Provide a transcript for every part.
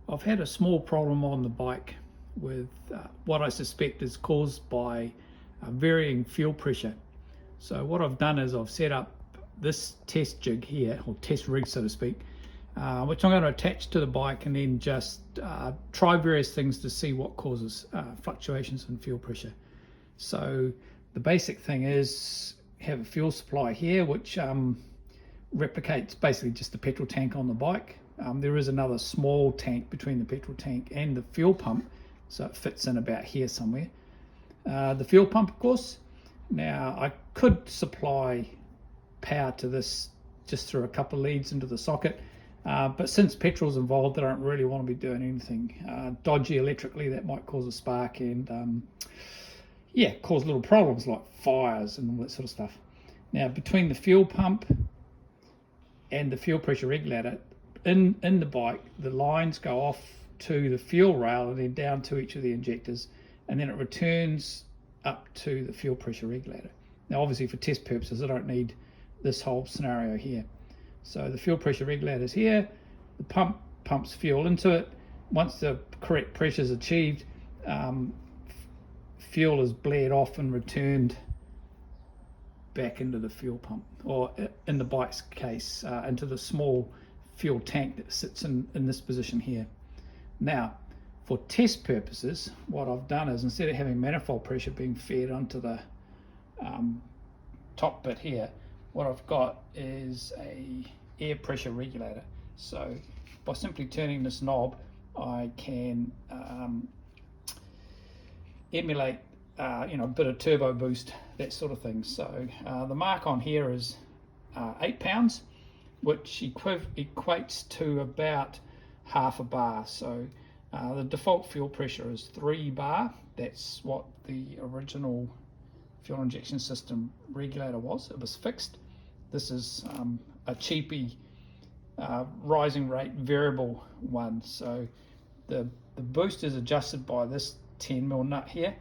I've had a small problem on the bike with what I suspect is caused by varying fuel pressure. So what I've done is I've set up this test jig here, or test rig so to speak, which I'm going to attach to the bike and then just try various things to see what causes fluctuations in fuel pressure. So the basic thing is have a fuel supply here which replicates basically just the petrol tank on the bike. There is another small tank between the petrol tank and the fuel pump, so it fits in about here somewhere. The fuel pump, of course. Now I could supply power to this just through a couple of leads into the socket, but since petrol's involved, I don't really want to be doing anything dodgy electrically that might cause a spark and cause little problems like fires and all that sort of stuff. Now between the fuel pump and the fuel pressure regulator in the bike, the lines go off to the fuel rail and then down to each of the injectors, and then it returns up to the fuel pressure regulator. Now obviously for test purposes I don't need this whole scenario here. So the fuel pressure regulator is here, the pump pumps fuel into it. Once the correct pressure is achieved, fuel is bled off and returned back into the fuel pump, or in the bike's case, into the small fuel tank that sits in this position here. Now for test purposes, what I've done is instead of having manifold pressure being fed onto the top bit here, what I've got is a air pressure regulator. So by simply turning this knob, I can emulate a bit of turbo boost, that sort of thing. So the mark on here is 8 pounds, which equates to about half a bar. So the default fuel pressure is 3 bar. That's what the original fuel injection system regulator was. It was fixed. This is a cheapy rising rate variable one. So the boost is adjusted by this 10mm nut here,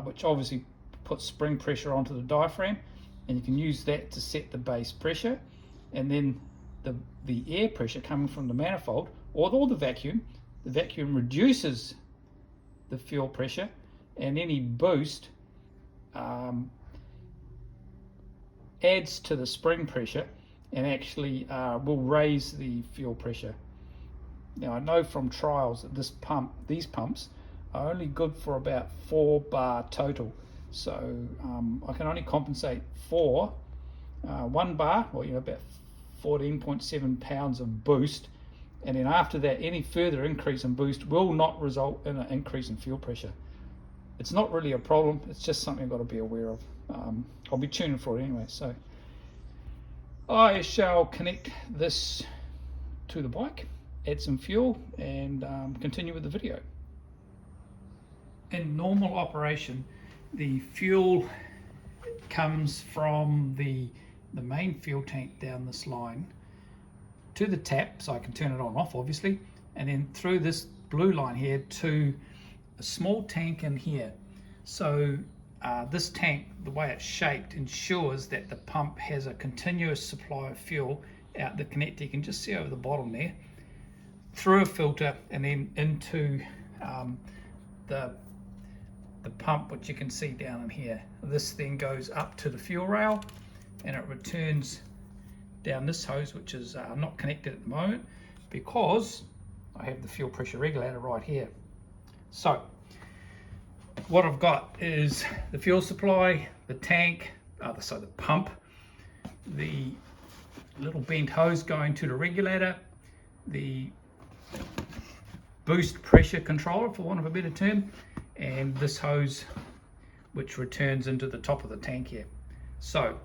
which obviously puts spring pressure onto the diaphragm, and you can use that to set the base pressure, and then the air pressure coming from the manifold or the vacuum reduces the fuel pressure, and any boost adds to the spring pressure and actually will raise the fuel pressure. Now I know from trials that these pumps are only good for about 4 bar total, so I can only compensate for 1 bar, or about 14.7 pounds of boost, and then after that any further increase in boost will not result in an increase in fuel pressure. It's not really a problem, it's just something I've got to be aware of. I'll be tuning for it anyway. So I shall connect this to the bike, add some fuel, and continue with the video. In normal operation, the fuel comes from the main fuel tank down this line to the tap, so I can turn it on and off obviously, and then through this blue line here to a small tank in here. So this tank, the way it's shaped, ensures that the pump has a continuous supply of fuel out the connector. You can just see over the bottom there, through a filter and then into the pump, which you can see down in here. This then goes up to the fuel rail and it returns down this hose, which is not connected at the moment because I have the fuel pressure regulator right here. So what I've got is the fuel supply, the tank, so the pump, the little bent hose going to the regulator, the boost pressure controller, for want of a better term, and this hose which returns into the top of the tank here. So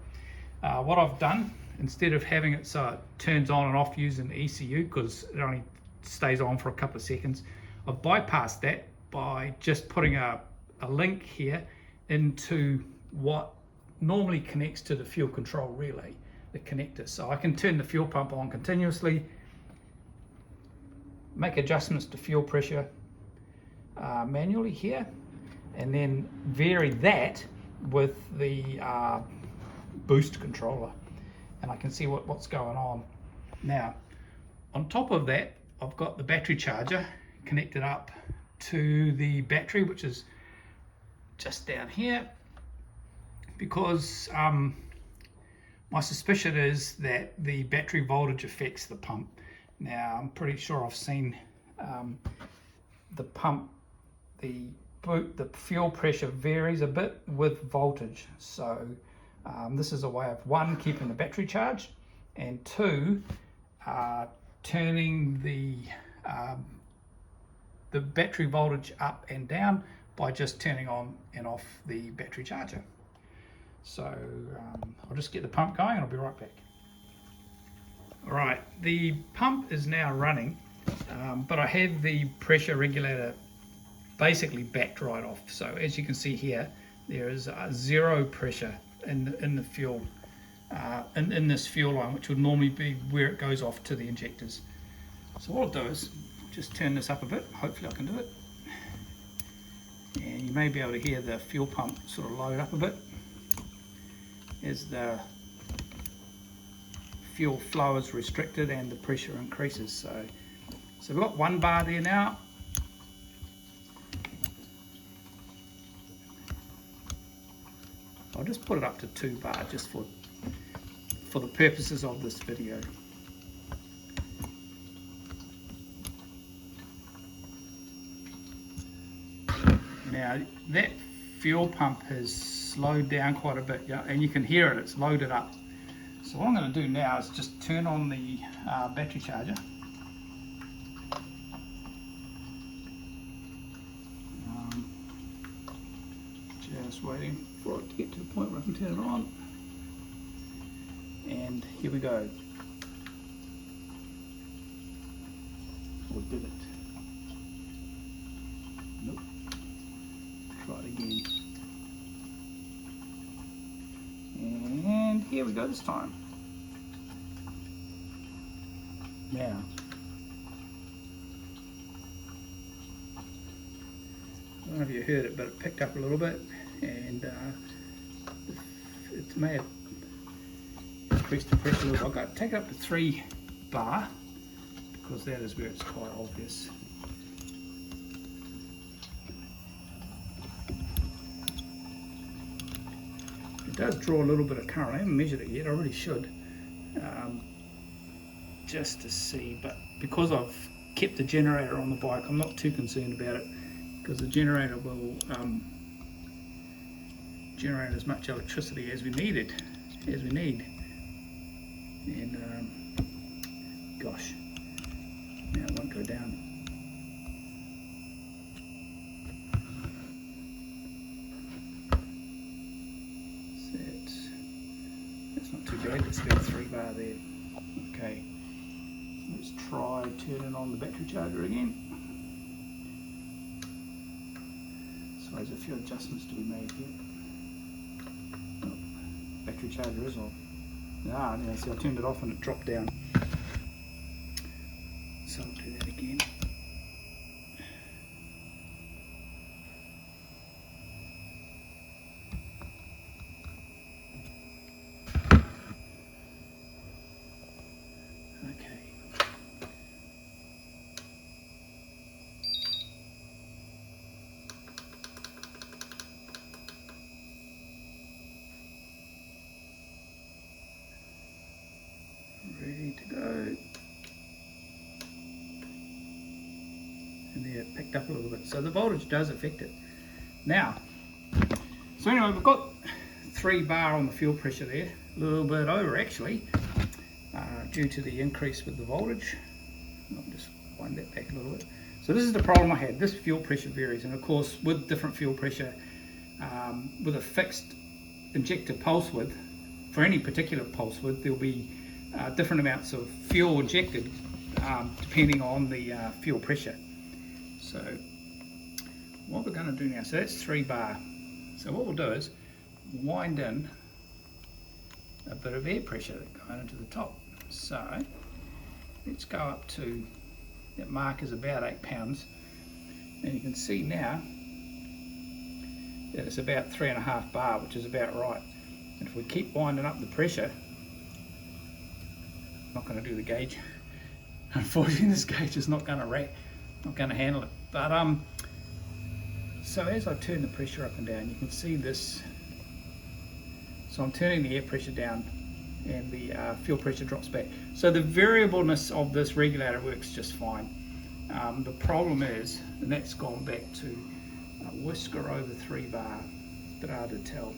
what I've done, instead of having it so it turns on and off using the ECU, because it only stays on for a couple of seconds, I've bypassed that by just putting a link here into what normally connects to the fuel control relay, the connector. So I can turn the fuel pump on continuously, make adjustments to fuel pressure manually here, and then vary that with the boost controller, and I can see what's going on. Now on top of that, I've got the battery charger connected up to the battery, which is just down here, because my suspicion is that the battery voltage affects the pump. Now I'm pretty sure I've seen the pump, the fuel pressure varies a bit with voltage, so this is a way of, one, keeping the battery charged, and two, turning the battery voltage up and down by just turning on and off the battery charger. So I'll just get the pump going and I'll be right back. Alright, the pump is now running, but I have the pressure regulator basically backed right off. So as you can see here, there is zero pressure in the fuel, in this fuel line, which would normally be where it goes off to the injectors. So what I'll do is just turn this up a bit. Hopefully I can do it. And you may be able to hear the fuel pump sort of load up a bit as the fuel flow is restricted and the pressure increases. So we've got 1 bar there now. I'll just put it up to 2 bar just for the purposes of this video. Now that fuel pump has slowed down quite a bit, yeah, and you can hear it, it's loaded up. So what I'm going to do now is just turn on the battery charger. Just waiting for it to get to the point where I can turn it on. And here we go. Or did it? Nope. Try it again. And here we go this time. Now, I don't know if you heard it, but it picked up a little bit, and it may have increased the pressure a little. I've got to take it up to 3 bar, because that is where it's quite obvious. It does draw a little bit of current. I haven't measured it yet, I really should, just to see, but because I've kept the generator on the bike, I'm not too concerned about it, because the generator will generate as much electricity as we need. And gosh, now it won't go down. That's not too bad. It's about 3 bar there. Okay, let's try turning on the battery charger again. So there's a few adjustments to be made here. Oh, battery charger is on. Ah, now see, I turned it off and it dropped down. So I'll do that again. Okay. Ready to go. And there, it picked up a little bit. So the voltage does affect it. Now, so anyway, we've got 3 bar on the fuel pressure there, a little bit over actually, due to the increase with the voltage. I'll just wind that back a little bit. So this is the problem I had. This fuel pressure varies, and of course with different fuel pressure, with a fixed injector pulse width, for any particular pulse width, there'll be different amounts of fuel injected depending on the fuel pressure. So what we're going to do now, so that's 3 bar. So what we'll do is wind in a bit of air pressure going into the top. So let's go up to, that mark is about 8 pounds, and you can see now that it's about 3.5 bar, which is about right. And if we keep winding up the pressure, I'm not going to do the gauge, unfortunately this gauge is not going to handle it. But so as I turn the pressure up and down, you can see this. So I'm turning the air pressure down and the fuel pressure drops back. So the variableness of this regulator works just fine. The problem is, and that's gone back to whisker over 3 bar, it's a bit hard to tell.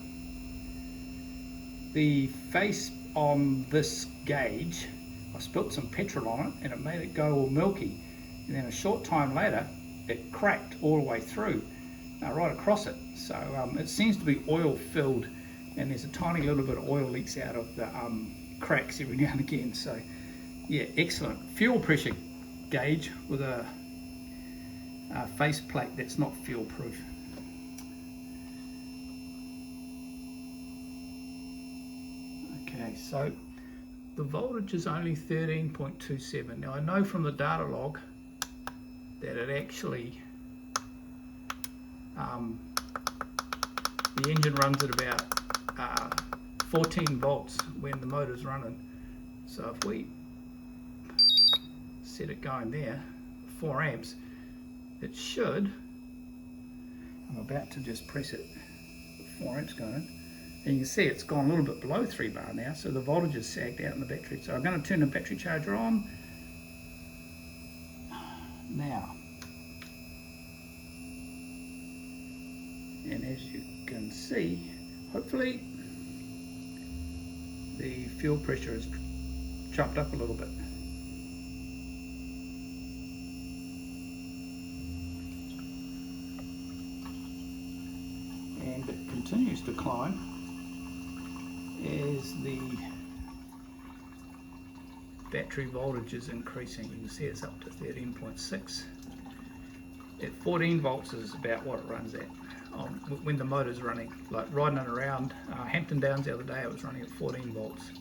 The face on this gauge, I spilt some petrol on it and it made it go all milky. And then a short time later, it cracked all the way through, right across it. So it seems to be oil filled, and there's a tiny little bit of oil leaks out of the cracks every now and again. So yeah, excellent fuel pressure gauge with a face plate that's not fuel proof. Okay, so the voltage is only 13.27. Now I know from the data log that it actually the engine runs at about 14 volts when the motor's running. So if we set it going there, 4 amps, it should, I'm about to just press it, 4 amps going, and you can see it's gone a little bit below 3 bar now, so the voltage has sagged out in the battery. So I'm going to turn the battery charger on now. And as you can see, hopefully the fuel pressure has jumped up a little bit. And it continues to climb as the battery voltage is increasing. You can see it's up to 13.6. At 14 volts is about what it runs at when the motor's running. Like riding it around Hampton Downs the other day, it was running at 14 volts.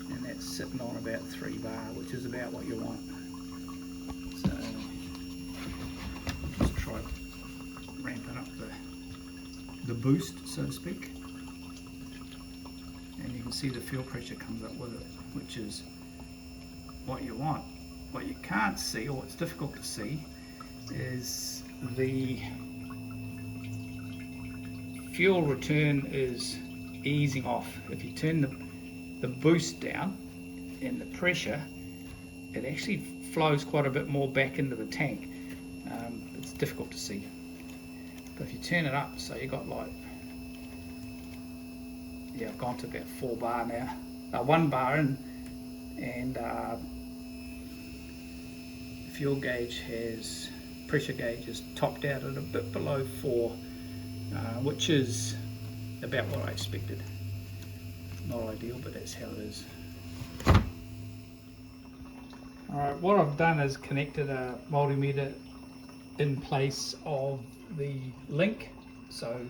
And that's sitting on about 3 bar, which is about what you want. So just try ramping up the boost, so to speak. And you can see the fuel pressure comes up with it, which is what you want. What you can't see, or what's difficult to see, is the fuel return is easing off. If you turn the boost down and the pressure, it actually flows quite a bit more back into the tank. It's difficult to see. But if you turn it up, so you got like, yeah, I've gone to about 4 bar now, 1 bar in, and fuel gauge has, pressure gauge is topped out at a bit below 4, which is about what I expected. Not ideal, but that's how it is. Alright, what I've done is connected a multimeter in place of the link. So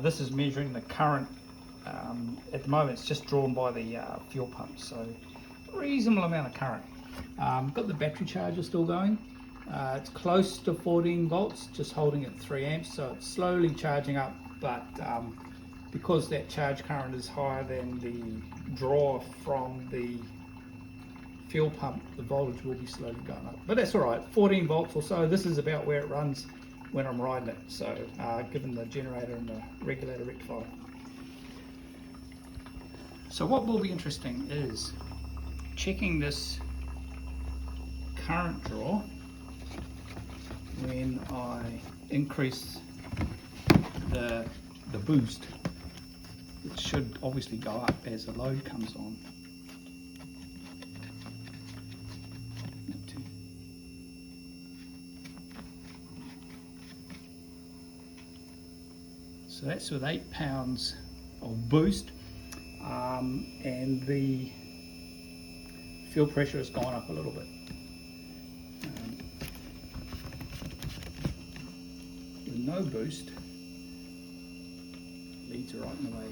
this is measuring the current. At the moment it's just drawn by the fuel pump, so reasonable amount of current. Got the battery charger still going. It's close to 14 volts, just holding at 3 amps, so it's slowly charging up, but because that charge current is higher than the draw from the fuel pump, the voltage will be slowly going up. But that's alright, 14 volts or so. This is about where it runs when I'm riding it, so given the generator and the regulator rectifier. So what will be interesting is checking this current draw when I increase the boost. It should obviously go up as the load comes on. So that's with 8 pounds of boost, and the fuel pressure has gone up a little bit. With no boost, leads are right in the way.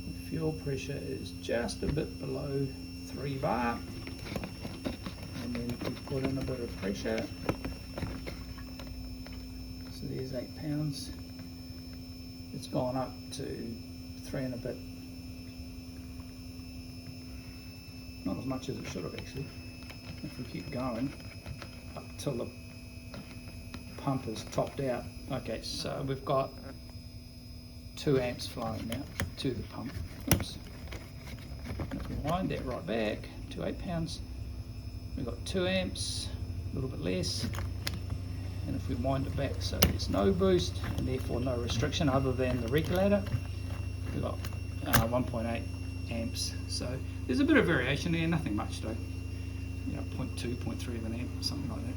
The fuel pressure is just a bit below 3 bar. And then if we put in a bit of pressure, so there's says 8 pounds. It's gone up to 3 and a bit. Not as much as it should have actually. If we keep going up till the pump is topped out. Okay, so we've got 2 amps flowing now to the pump. Oops. And if we wind that right back to 8 pounds, we've got 2 amps, a little bit less. And if we wind it back so there's no boost and therefore no restriction other than the regulator, we've got 1.8 amps. So there's a bit of variation there, nothing much though. 0.2, 0.3 of an amp, something like that.